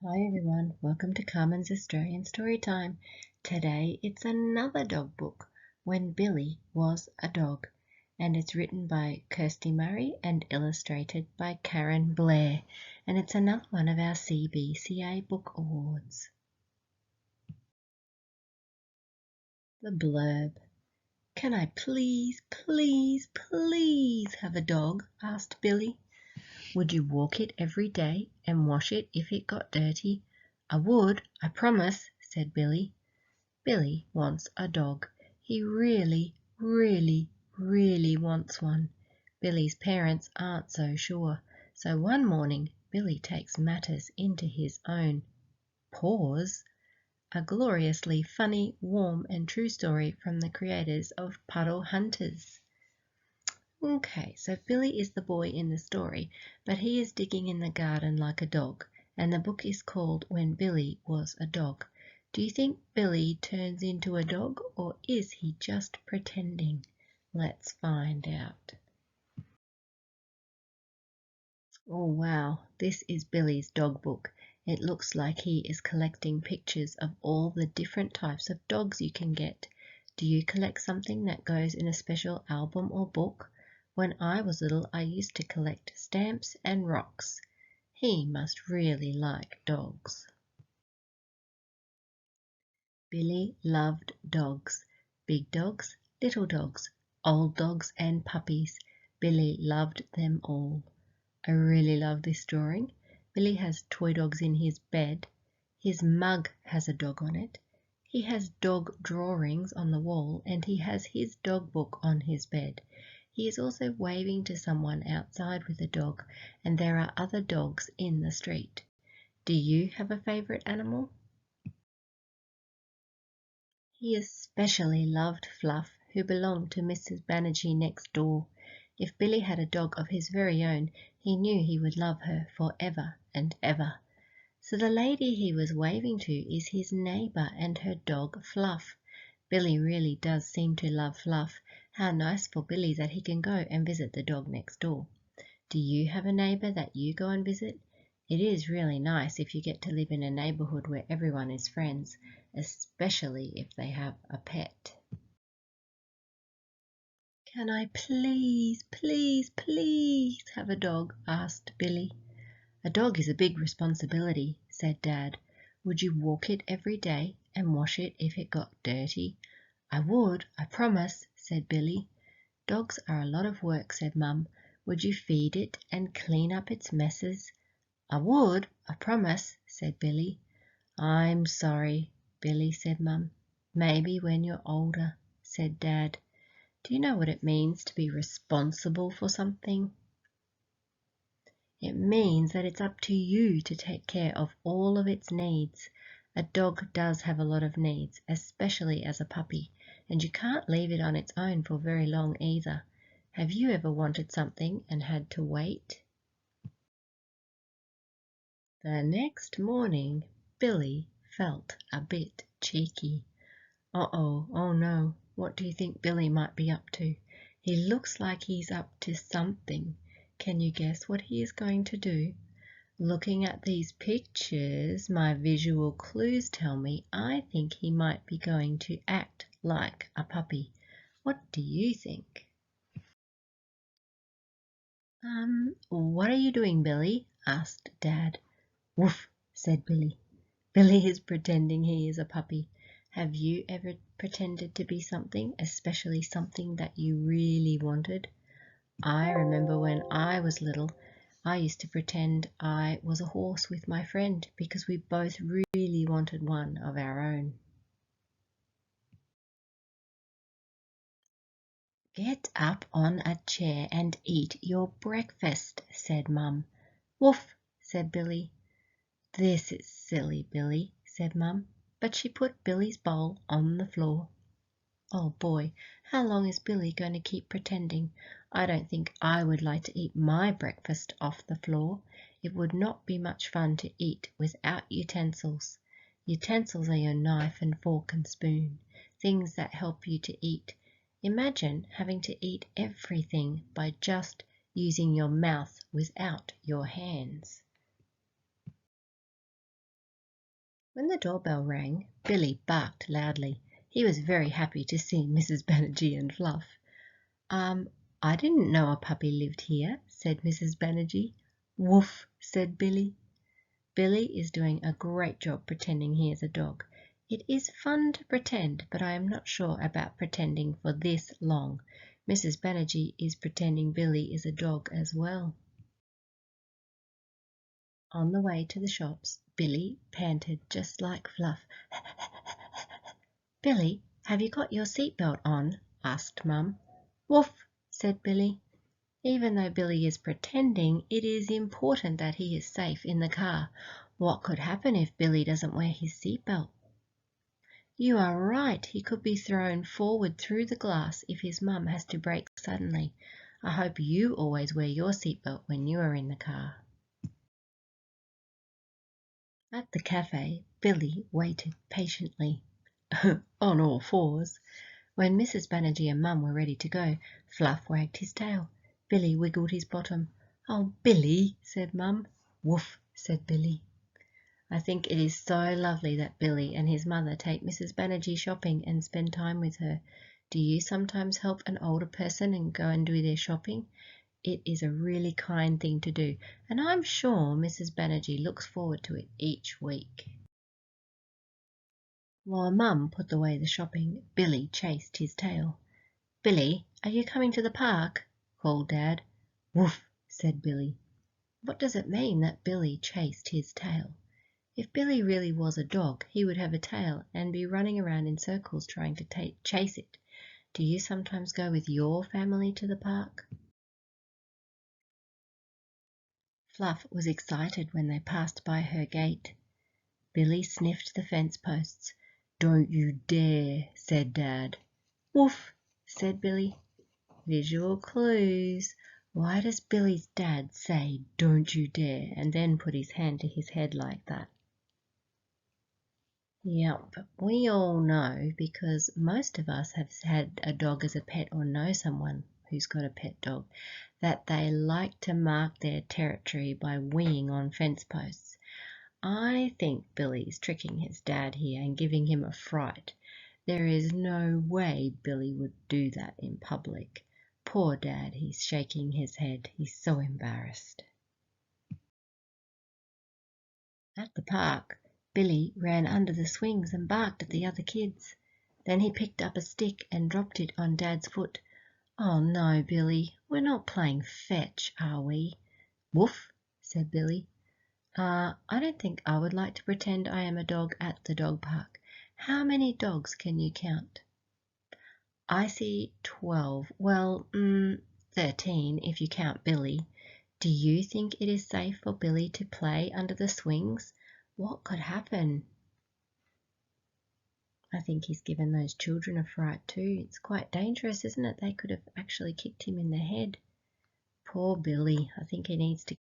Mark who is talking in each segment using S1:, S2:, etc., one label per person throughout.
S1: Hi everyone, welcome to Carmen's Australian Storytime. Today it's another dog book, When Billie Was a Dog, and it's written by Kirsty Murray and illustrated by Karen Blair, and it's another one of our CBCA Book Awards. The blurb. Can I please have a dog? Asked Billie. Would you walk it every day and wash it if it got dirty? I would, I promise, said Billie. Billie wants a dog. He really wants one. Billie's parents aren't so sure, so one morning Billie takes matters into his own paws. A gloriously funny, warm and true story from the creators of Puddle Hunters. Okay, so Billie is the boy in the story, but he is digging in the garden like a dog, and the book is called When Billie Was a Dog. Do you think Billie turns into a dog, or is he just pretending? Let's find out. Oh wow, this is Billie's dog book. It looks like he is collecting pictures of all the different types of dogs you can get. Do you collect something that goes in a special album or book? When I was little, I used to collect stamps and rocks. He must really like dogs. Billie loved dogs. Big dogs, little dogs, old dogs and puppies. Billie loved them all. I really love this drawing. Billie has toy dogs in his bed. His mug has a dog on it. He has dog drawings on the wall, and he has his dog book on his bed. He is also waving to someone outside with a dog, and there are other dogs in the street. Do you have a favourite animal? He especially loved Fluff, who belonged to Mrs. Banerjee next door. If Billie had a dog of his very own, he knew he would love her for ever and ever. So the lady he was waving to is his neighbour and her dog Fluff. Billie really does seem to love Fluff. How nice for Billie that he can go and visit the dog next door. Do you have a neighbour that you go and visit? It is really nice if you get to live in a neighbourhood where everyone is friends, especially if they have a pet. Can I please have a dog? Asked Billie. A dog is a big responsibility, said Dad. Would you walk it every day and wash it if it got dirty? I would, I promise, said Billie. Dogs are a lot of work, said Mum. Would you feed it and clean up its messes? I would, I promise, said Billie. I'm sorry, Billie, said Mum. Maybe when you're older, said Dad. Do you know what it means to be responsible for something? It means that it's up to you to take care of all of its needs. A dog does have a lot of needs, especially as a puppy, and you can't leave it on its own for very long either. Have you ever wanted something and had to wait? The next morning, Billie felt a bit cheeky. Uh-oh, oh no, what do you think Billie might be up to? He looks like he's up to something. Can you guess what he is going to do? Looking at these pictures, my visual clues tell me I think he might be going to act like a puppy. What do you think? What are you doing, Billie? Asked Dad. Woof, said Billie. Billie is pretending he is a puppy. Have you ever pretended to be something, especially something that you really wanted? I remember when I was little, I used to pretend I was a horse with my friend because we both really wanted one of our own. Get up on a chair and eat your breakfast, said Mum. Woof, said Billie. This is silly, Billie, said Mum, but she put Billie's bowl on the floor. Oh boy, how long is Billie going to keep pretending? I don't think I would like to eat my breakfast off the floor. It would not be much fun to eat without utensils. Utensils are your knife and fork and spoon, things that help you to eat. Imagine having to eat everything by just using your mouth without your hands. When the doorbell rang, Billy barked loudly. He was very happy to see Mrs. Banerjee and Fluff. I didn't know a puppy lived here," said Mrs. Banerjee. "Woof," said Billy. Billy is doing a great job pretending he is a dog. It is fun to pretend, but I am not sure about pretending for this long. Mrs. Banerjee is pretending Billy is a dog as well. On the way to the shops, Billy panted just like Fluff. "Billy, have you got your seatbelt on?" asked Mum. "Woof," said Billy. Even though Billy is pretending, it is important that he is safe in the car. What could happen if Billy doesn't wear his seatbelt? You are right, he could be thrown forward through the glass if his mum has to brake suddenly. I hope you always wear your seatbelt when you are in the car. At the cafe, Billy waited patiently, on all fours. When Mrs. Banerjee and Mum were ready to go, Fluff wagged his tail. Billy wiggled his bottom. "Oh, Billy," said Mum. "Woof," said Billy. I think it is so lovely that Billy and his mother take Mrs. Banerjee shopping and spend time with her. Do you sometimes help an older person and go and do their shopping? It is a really kind thing to do, and I'm sure Mrs. Banerjee looks forward to it each week. While Mum put away the shopping, Billy chased his tail. "Billy, are you coming to the park?" called Dad. "Woof," said Billy. What does it mean that Billy chased his tail? If Billy really was a dog, he would have a tail and be running around in circles trying to chase it. Do you sometimes go with your family to the park? Fluff was excited when they passed by her gate. Billy sniffed the fence posts. "Don't you dare," said Dad. "Woof," said Billy. Visual clues. Why does Billy's dad say, "Don't you dare," and then put his hand to his head like that? Yep, we all know because most of us have had a dog as a pet or know someone who's got a pet dog, that they like to mark their territory by weeing on fence posts. I think Billy's tricking his dad here and giving him a fright. There is no way Billy would do that in public. Poor Dad, he's shaking his head. He's so embarrassed. At the park, Billy ran under the swings and barked at the other kids. Then he picked up a stick and dropped it on Dad's foot. "Oh no, Billy, we're not playing fetch, are we?" "Woof," said Billy. I don't think I would like to pretend I am a dog at the dog park. How many dogs can you count?" "I see 12. Well, 13 if you count Billy. Do you think it is safe for Billy to play under the swings? What could happen?" I think he's given those children a fright too. It's quite dangerous, isn't it? They could have actually kicked him in the head. Poor Billy. I think he needs to.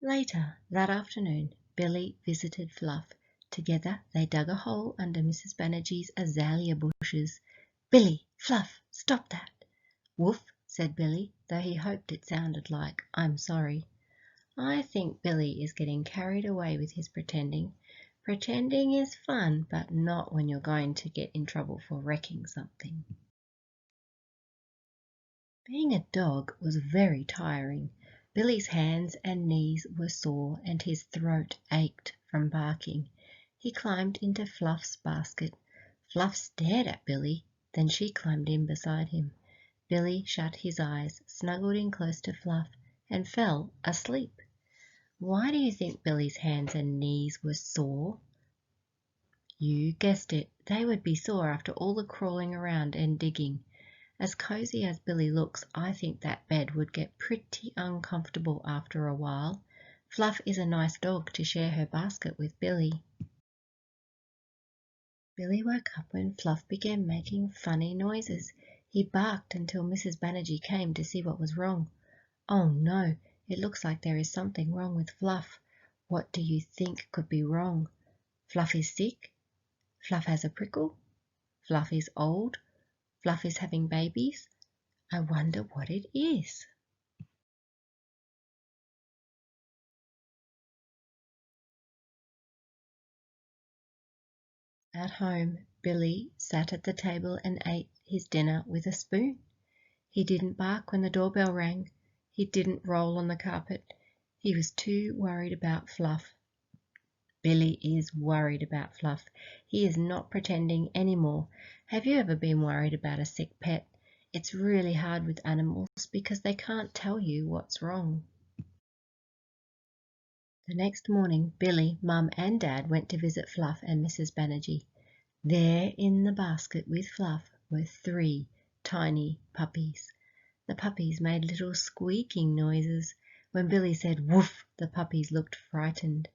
S1: Later that afternoon, Billy visited Fluff. Together they dug a hole under Mrs. Banerjee's azalea bushes. "Billy, Fluff, stop that!" "Woof," said Billy, though he hoped it sounded like "I'm sorry." I think Billy is getting carried away with his pretending. Pretending is fun, but not when you're going to get in trouble for wrecking something. Being a dog was very tiring. Billy's hands and knees were sore and his throat ached from barking. He climbed into Fluff's basket. Fluff stared at Billy, then she climbed in beside him. Billy shut his eyes, snuggled in close to Fluff, and fell asleep. Why do you think Billy's hands and knees were sore? You guessed it, they would be sore after all the crawling around and digging. As cozy as Billy looks, I think that bed would get pretty uncomfortable after a while. Fluff is a nice dog to share her basket with Billy. Billy woke up when Fluff began making funny noises. He barked until Mrs. Banerjee came to see what was wrong. Oh no, it looks like there is something wrong with Fluff. What do you think could be wrong? Fluff is sick? Fluff has a prickle? Fluff is old? Fluff is having babies? I wonder what it is. At home, Billy sat at the table and ate his dinner with a spoon. He didn't bark when the doorbell rang. He didn't roll on the carpet. He was too worried about Fluff. Billy is worried about Fluff. He is not pretending anymore. Have you ever been worried about a sick pet? It's really hard with animals because they can't tell you what's wrong. The next morning, Billy, Mum and Dad went to visit Fluff and Mrs. Banerjee. There in the basket with Fluff were 3 tiny puppies. The puppies made little squeaking noises. When Billy said woof, the puppies looked frightened.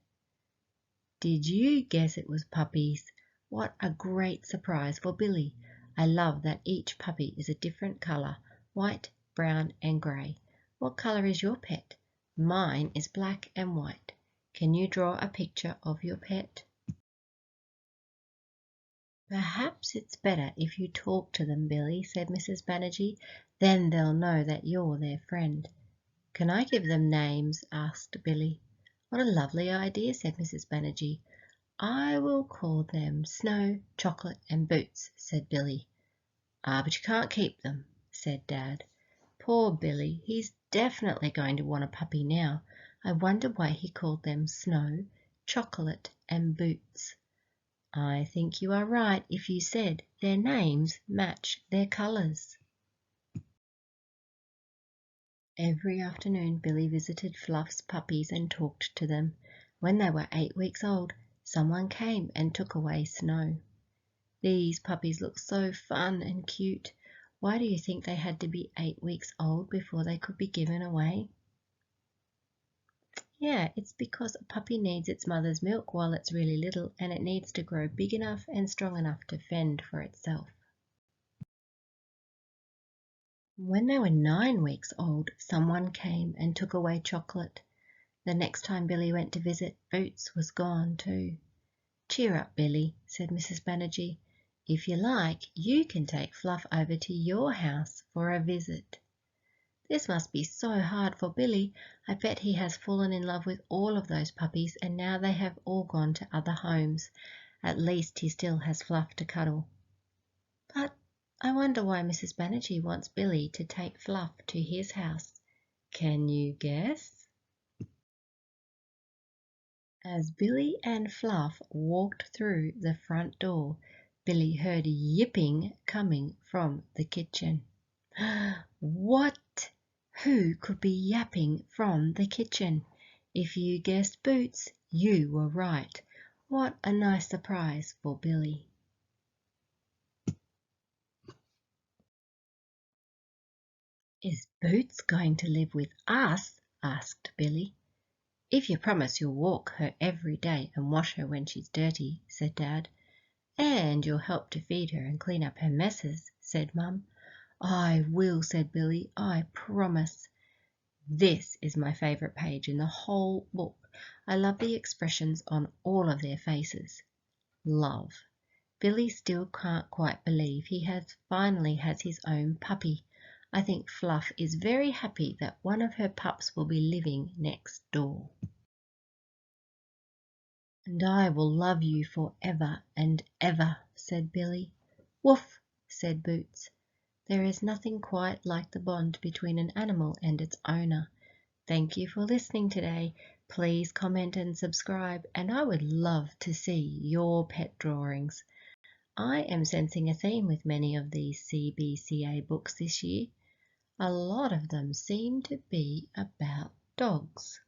S1: Did you guess it was puppies? What a great surprise for Billy. I love that each puppy is a different colour, white, brown and grey. What colour is your pet? Mine is black and white. Can you draw a picture of your pet? Perhaps it's better if you talk to them, Billy, said Mrs. Banerjee. Then they'll know that you're their friend. Can I give them names? Asked Billy. What a lovely idea, said Mrs. Banerjee. I will call them Snow, Chocolate and Boots, said Billy. But you can't keep them, said Dad. Poor Billy, he's definitely going to want a puppy now. I wonder why he called them Snow, Chocolate and Boots. I think you are right if you said their names match their colours. Every afternoon Billy visited Fluff's puppies and talked to them. When they were 8 weeks old, someone came and took away Snow. These puppies look so fun and cute. Why do you think they had to be 8 weeks old before they could be given away? Yeah, it's because a puppy needs its mother's milk while it's really little, and it needs to grow big enough and strong enough to fend for itself. When they were 9 weeks old, someone came and took away Chocolate. The next time Billy went to visit, Boots was gone too. Cheer up, Billy, said Mrs. Banerjee. If you like, you can take Fluff over to your house for a visit. This must be so hard for Billy. I bet he has fallen in love with all of those puppies and now they have all gone to other homes. At least he still has Fluff to cuddle. But I wonder why Mrs. Banerjee wants Billy to take Fluff to his house. Can you guess? As Billy and Fluff walked through the front door, Billy heard yipping coming from the kitchen. What? Who could be yapping from the kitchen? If you guessed Boots, you were right. What a nice surprise for Billy. Is Boots going to live with us? Asked Billy. If you promise you'll walk her every day and wash her when she's dirty, said Dad. And you'll help to feed her and clean up her messes, said Mum. I will, said Billy. I promise. This is my favourite page in the whole book. I love the expressions on all of their faces. Love. Billy still can't quite believe he finally has his own puppy. I think Fluff is very happy that one of her pups will be living next door. And I will love you forever and ever, said Billy. Woof, said Boots. There is nothing quite like the bond between an animal and its owner. Thank you for listening today. Please comment and subscribe, and I would love to see your pet drawings. I am sensing a theme with many of these CBCA books this year. A lot of them seem to be about dogs.